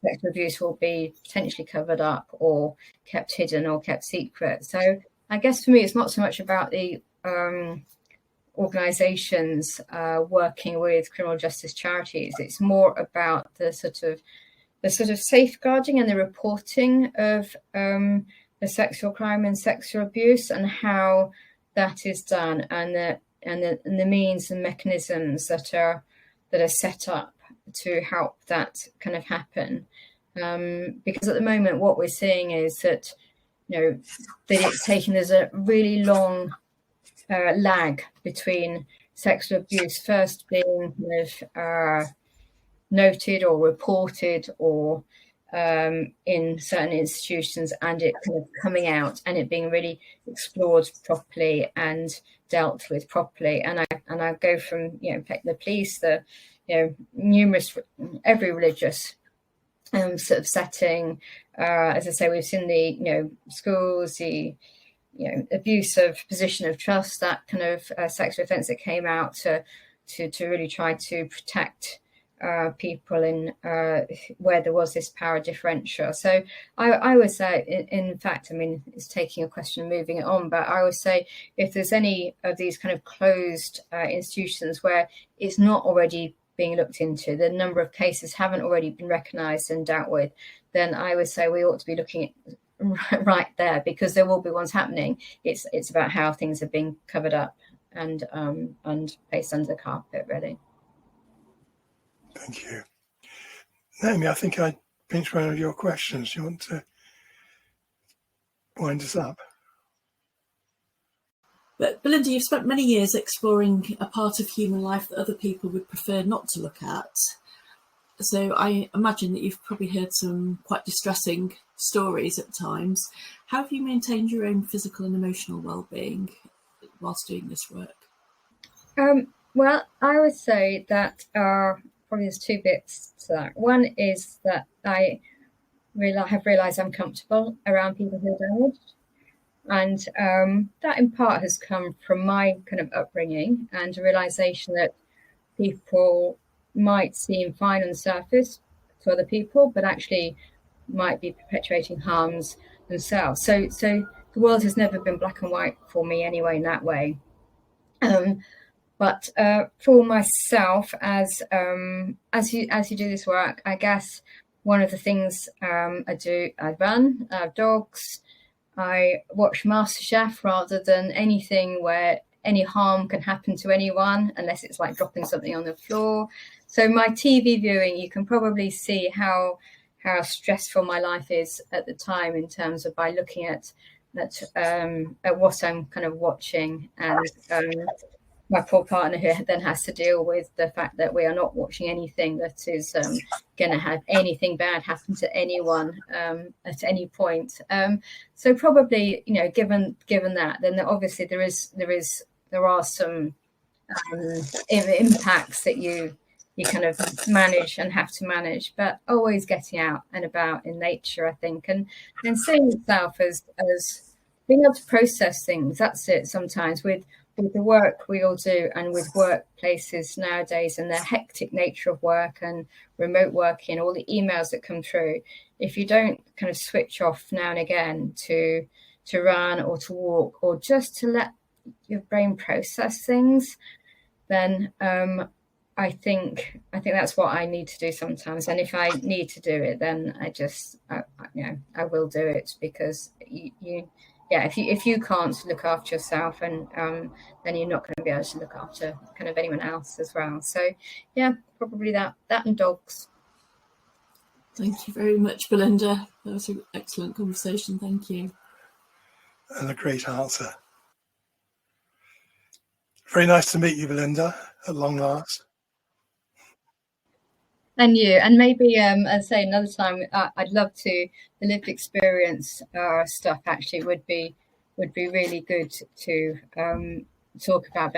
Speaker 1: sexual abuse will be potentially covered up or kept hidden or kept secret. So I guess for me, it's not so much about the organisations working with criminal justice charities. It's more about the sort of safeguarding and the reporting of the sexual crime and sexual abuse, and how that is done, and the means and mechanisms that are set up to help that kind of happen. Because at the moment, what we're seeing is that there's a really long lag between sexual abuse first being kind of noted or reported or in certain institutions, and it kind of coming out and it being really explored properly and dealt with properly. And I go from the police, the numerous, every religious sort of setting. As I say, we've seen the schools, the abuse of position of trust, that kind of sexual offence that came out to really try to protect people in where there was this power differential. So I would say, in fact, it's taking a question and moving it on, but I would say if there's any of these kind of closed institutions where it's not already being looked into, the number of cases haven't already been recognised and dealt with, then I would say we ought to be looking at right there, because there will be ones happening. It's about how things are being covered up and placed under the carpet, really.
Speaker 3: Thank you. Naomi, I think I pinched one of your questions. You want to wind us up?
Speaker 2: But Belinda, you've spent many years exploring a part of human life that other people would prefer not to look at. So I imagine that you've probably heard some quite distressing stories at times. How have you maintained your own physical and emotional well-being whilst doing this work?
Speaker 1: Well, I would say that probably there's two bits to that. One is that I have realised I'm comfortable around people who are damaged. And that in part has come from my kind of upbringing and a realisation that people might seem fine on the surface to other people, but actually might be perpetuating harms themselves. So the world has never been black and white for me anyway in that way. But for myself, as you do this work, I guess one of the things I do, I run, I have dogs, I watch MasterChef rather than anything where any harm can happen to anyone, unless it's like dropping something on the floor. So my TV viewing, you can probably see how stressful my life is at the time in terms of by looking at what I'm kind of watching, and my poor partner who then has to deal with the fact that we are not watching anything that is going to have anything bad happen to anyone at any point. So probably, given that, then obviously there are some impacts that you kind of manage and have to manage, but always getting out and about in nature, I think, and seeing yourself as being able to process things. That's it. Sometimes with the work we all do, and with workplaces nowadays and the hectic nature of work and remote working, all the emails that come through, if you don't kind of switch off now and again to run or to walk or just to let your brain process things, then I think that's what I need to do sometimes. And if I need to do it, then I will do it, because if you can't look after yourself, and then you're not going to be able to look after kind of anyone else as well. So yeah, probably that and dogs.
Speaker 2: Thank you very much, Belinda. That was an excellent conversation. Thank you.
Speaker 3: And a great answer. Very nice to meet you, Belinda, at long last.
Speaker 1: And you, and maybe as I say, another time, I'd love to. The lived experience stuff actually would be really good to talk about.